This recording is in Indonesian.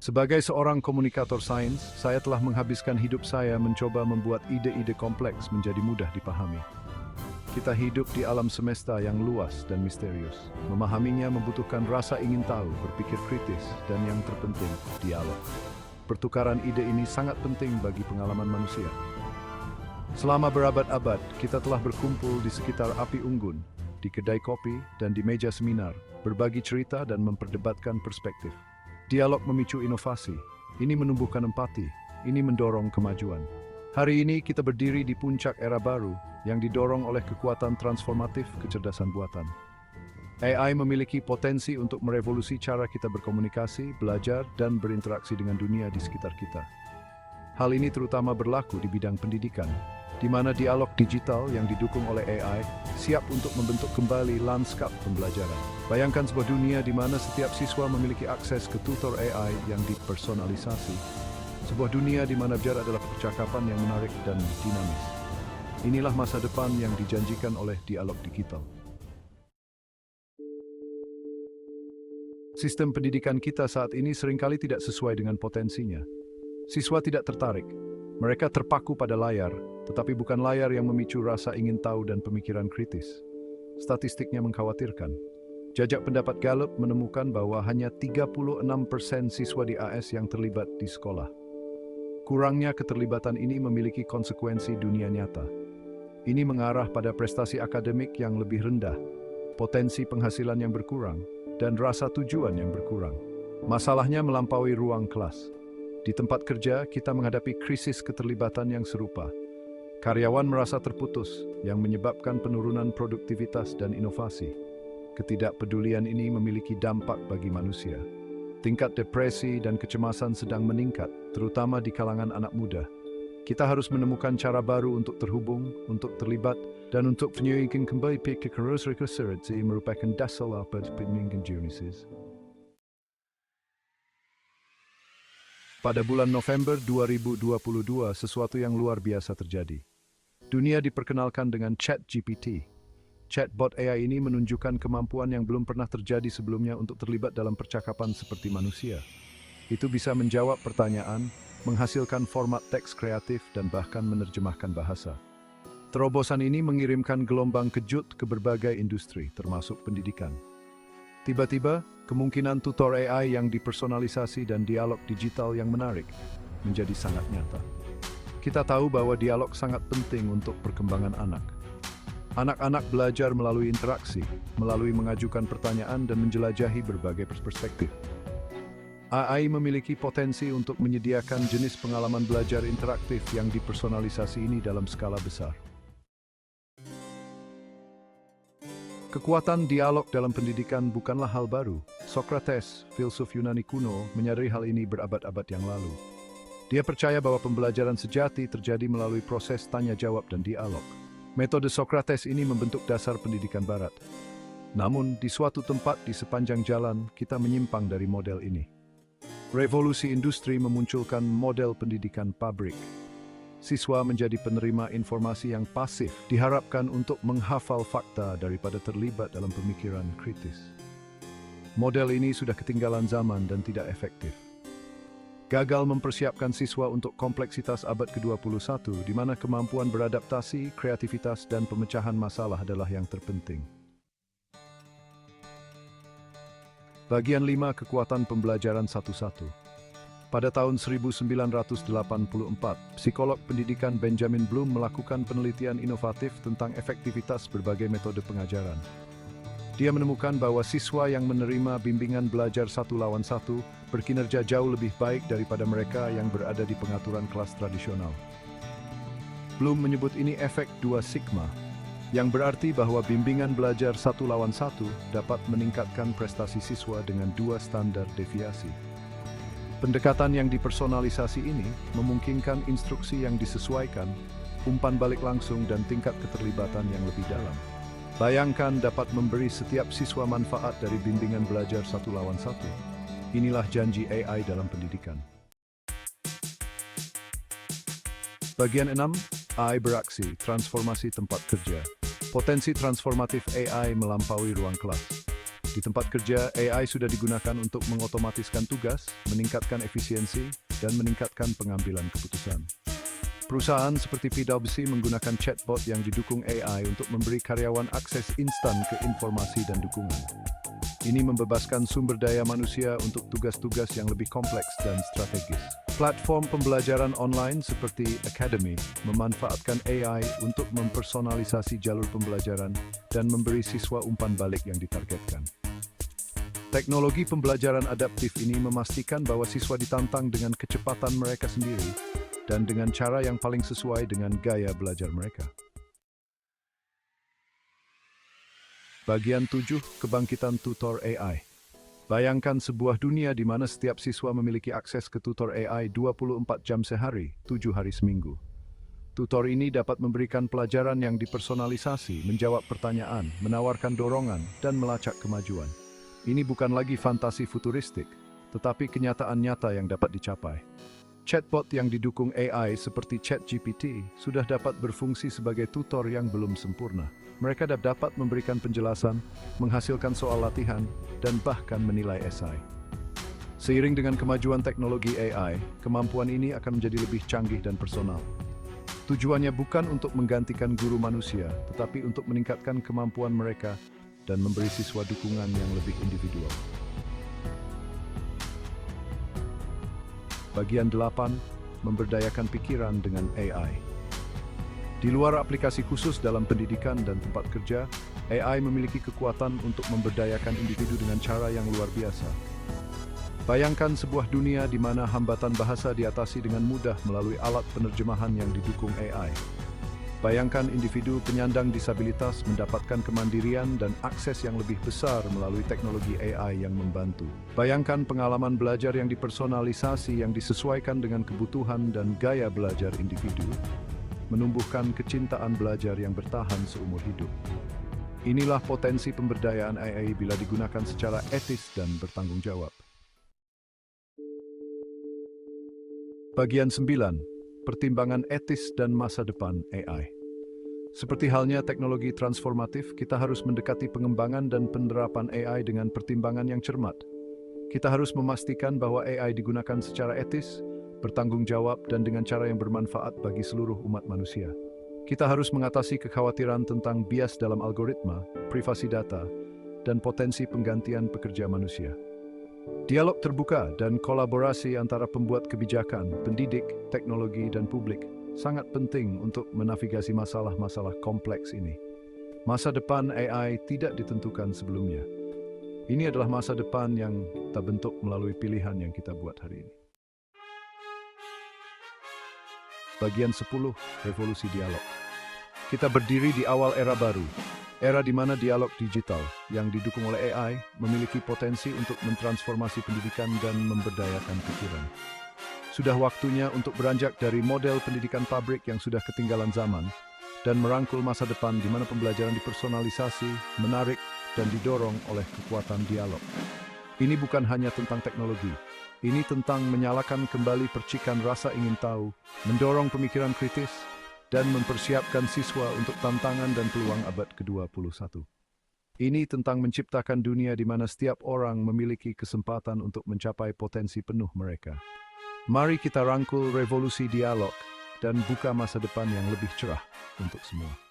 Sebagai seorang komunikator sains, saya telah menghabiskan hidup saya mencoba membuat ide-ide kompleks menjadi mudah dipahami. Kita hidup di alam semesta yang luas dan misterius. Memahaminya membutuhkan rasa ingin tahu, berpikir kritis, dan yang terpenting, dialog. Pertukaran ide ini sangat penting bagi pengalaman manusia. Selama berabad-abad, kita telah berkumpul di sekitar api unggun, di kedai kopi, dan di meja seminar, berbagi cerita dan memperdebatkan perspektif. Dialog memicu inovasi, ini menumbuhkan empati, ini mendorong kemajuan. Hari ini kita berdiri di puncak era baru yang didorong oleh kekuatan transformatif kecerdasan buatan. AI memiliki potensi untuk merevolusi cara kita berkomunikasi, belajar, dan berinteraksi dengan dunia di sekitar kita. Hal ini terutama berlaku di bidang pendidikan, di mana dialog digital yang didukung oleh AI siap untuk membentuk kembali lanskap pembelajaran. Bayangkan sebuah dunia di mana setiap siswa memiliki akses ke tutor AI yang dipersonalisasi. Sebuah dunia di mana belajar adalah percakapan yang menarik dan dinamis. Inilah masa depan yang dijanjikan oleh dialog digital. Sistem pendidikan kita saat ini seringkali tidak sesuai dengan potensinya. Siswa tidak tertarik. Mereka terpaku pada layar, tetapi bukan layar yang memicu rasa ingin tahu dan pemikiran kritis. Statistiknya mengkhawatirkan. Jajak pendapat Gallup menemukan bahwa hanya 36% siswa di AS yang terlibat di sekolah. Kurangnya keterlibatan ini memiliki konsekuensi dunia nyata. Ini mengarah pada prestasi akademik yang lebih rendah, potensi penghasilan yang berkurang, dan rasa tujuan yang berkurang. Masalahnya melampaui ruang kelas. Di tempat kerja, kita menghadapi krisis keterlibatan yang serupa. Karyawan merasa terputus, yang menyebabkan penurunan produktivitas dan inovasi. Ketidakpedulian ini memiliki dampak bagi manusia. Tingkat depresi dan kecemasan sedang meningkat, terutama di kalangan anak muda. Kita harus menemukan cara baru untuk terhubung, untuk terlibat, dan untuk menyuikan kembali kekerasan merupakan dasar pemingkan Genesis. Pada bulan November 2022, sesuatu yang luar biasa terjadi. Dunia diperkenalkan dengan ChatGPT. Chatbot AI ini menunjukkan kemampuan yang belum pernah terjadi sebelumnya untuk terlibat dalam percakapan seperti manusia. Itu bisa menjawab pertanyaan, menghasilkan format teks kreatif, dan bahkan menerjemahkan bahasa. Terobosan ini mengirimkan gelombang kejut ke berbagai industri, termasuk pendidikan. Tiba-tiba, kemungkinan tutor AI yang dipersonalisasi dan dialog digital yang menarik menjadi sangat nyata. Kita tahu bahwa dialog sangat penting untuk perkembangan anak. Anak-anak belajar melalui interaksi, melalui mengajukan pertanyaan dan menjelajahi berbagai perspektif. AI memiliki potensi untuk menyediakan jenis pengalaman belajar interaktif yang dipersonalisasi ini dalam skala besar. Kekuatan dialog dalam pendidikan bukanlah hal baru. Socrates, filsuf Yunani kuno, menyadari hal ini berabad-abad yang lalu. Dia percaya bahwa pembelajaran sejati terjadi melalui proses tanya-jawab dan dialog. Metode Socrates ini membentuk dasar pendidikan Barat. Namun, di suatu tempat di sepanjang jalan, kita menyimpang dari model ini. Revolusi industri memunculkan model pendidikan pabrik. Siswa menjadi penerima informasi yang pasif, diharapkan untuk menghafal fakta daripada terlibat dalam pemikiran kritis. Model ini sudah ketinggalan zaman dan tidak efektif. Gagal mempersiapkan siswa untuk kompleksitas abad ke-21, di mana kemampuan beradaptasi, kreativitas, dan pemecahan masalah adalah yang terpenting. Bagian 5 Kekuatan Pembelajaran 1.1. Pada tahun 1984, psikolog pendidikan Benjamin Bloom melakukan penelitian inovatif tentang efektivitas berbagai metode pengajaran. Dia menemukan bahwa siswa yang menerima bimbingan belajar 1-1 berkinerja jauh lebih baik daripada mereka yang berada di pengaturan kelas tradisional. Bloom menyebut ini efek 2 sigma, yang berarti bahwa bimbingan belajar 1-1 dapat meningkatkan prestasi siswa dengan 2 standar deviasi. Pendekatan yang dipersonalisasi ini memungkinkan instruksi yang disesuaikan, umpan balik langsung, dan tingkat keterlibatan yang lebih dalam. Bayangkan dapat memberi setiap siswa manfaat dari bimbingan belajar 1-1. Inilah janji AI dalam pendidikan. Bagian 6, AI beraksi, transformasi tempat kerja. Potensi transformatif AI melampaui ruang kelas. Di tempat kerja, AI sudah digunakan untuk mengotomatiskan tugas, meningkatkan efisiensi, dan meningkatkan pengambilan keputusan. Perusahaan seperti PwC menggunakan chatbot yang didukung AI untuk memberi karyawan akses instan ke informasi dan dukungan. Ini membebaskan sumber daya manusia untuk tugas-tugas yang lebih kompleks dan strategis. Platform pembelajaran online seperti Academy memanfaatkan AI untuk mempersonalisasi jalur pembelajaran dan memberi siswa umpan balik yang ditargetkan. Teknologi pembelajaran adaptif ini memastikan bahwa siswa ditantang dengan kecepatan mereka sendiri dan dengan cara yang paling sesuai dengan gaya belajar mereka. Bagian 7, kebangkitan tutor AI. Bayangkan sebuah dunia di mana setiap siswa memiliki akses ke tutor AI 24 jam sehari, 7 hari seminggu. Tutor ini dapat memberikan pelajaran yang dipersonalisasi, menjawab pertanyaan, menawarkan dorongan, dan melacak kemajuan. Ini bukan lagi fantasi futuristik, tetapi kenyataan nyata yang dapat dicapai. Chatbot yang didukung AI seperti ChatGPT sudah dapat berfungsi sebagai tutor yang belum sempurna. Mereka dapat memberikan penjelasan, menghasilkan soal latihan, dan bahkan menilai esai. Seiring dengan kemajuan teknologi AI, kemampuan ini akan menjadi lebih canggih dan personal. Tujuannya bukan untuk menggantikan guru manusia, tetapi untuk meningkatkan kemampuan mereka dan memberi siswa dukungan yang lebih individual. Bagian 8, memberdayakan pikiran dengan AI. Di luar aplikasi khusus dalam pendidikan dan tempat kerja, AI memiliki kekuatan untuk memberdayakan individu dengan cara yang luar biasa. Bayangkan sebuah dunia di mana hambatan bahasa diatasi dengan mudah melalui alat penerjemahan yang didukung AI. Bayangkan individu penyandang disabilitas mendapatkan kemandirian dan akses yang lebih besar melalui teknologi AI yang membantu. Bayangkan pengalaman belajar yang dipersonalisasi yang disesuaikan dengan kebutuhan dan gaya belajar individu, menumbuhkan kecintaan belajar yang bertahan seumur hidup. Inilah potensi pemberdayaan AI bila digunakan secara etis dan bertanggung jawab. Bagian 9. Pertimbangan etis dan masa depan AI. Seperti halnya teknologi transformatif, kita harus mendekati pengembangan dan penerapan AI dengan pertimbangan yang cermat. Kita harus memastikan bahwa AI digunakan secara etis, bertanggung jawab, dan dengan cara yang bermanfaat bagi seluruh umat manusia. Kita harus mengatasi kekhawatiran tentang bias dalam algoritma, privasi data, dan potensi penggantian pekerja manusia. Dialog terbuka dan kolaborasi antara pembuat kebijakan, pendidik, teknologi, dan publik sangat penting untuk menavigasi masalah-masalah kompleks ini. Masa depan AI tidak ditentukan sebelumnya. Ini adalah masa depan yang kita bentuk melalui pilihan yang kita buat hari ini. Bagian 10, revolusi dialog. Kita berdiri di awal era baru, era di mana dialog digital yang didukung oleh AI memiliki potensi untuk mentransformasi pendidikan dan memberdayakan pikiran. Sudah waktunya untuk beranjak dari model pendidikan pabrik yang sudah ketinggalan zaman dan merangkul masa depan di mana pembelajaran dipersonalisasi, menarik, dan didorong oleh kekuatan dialog. Ini bukan hanya tentang teknologi, ini tentang menyalakan kembali percikan rasa ingin tahu, mendorong pemikiran kritis, dan mempersiapkan siswa untuk tantangan dan peluang abad ke-21. Ini tentang menciptakan dunia di mana setiap orang memiliki kesempatan untuk mencapai potensi penuh mereka. Mari kita rangkul revolusi dialog dan buka masa depan yang lebih cerah untuk semua.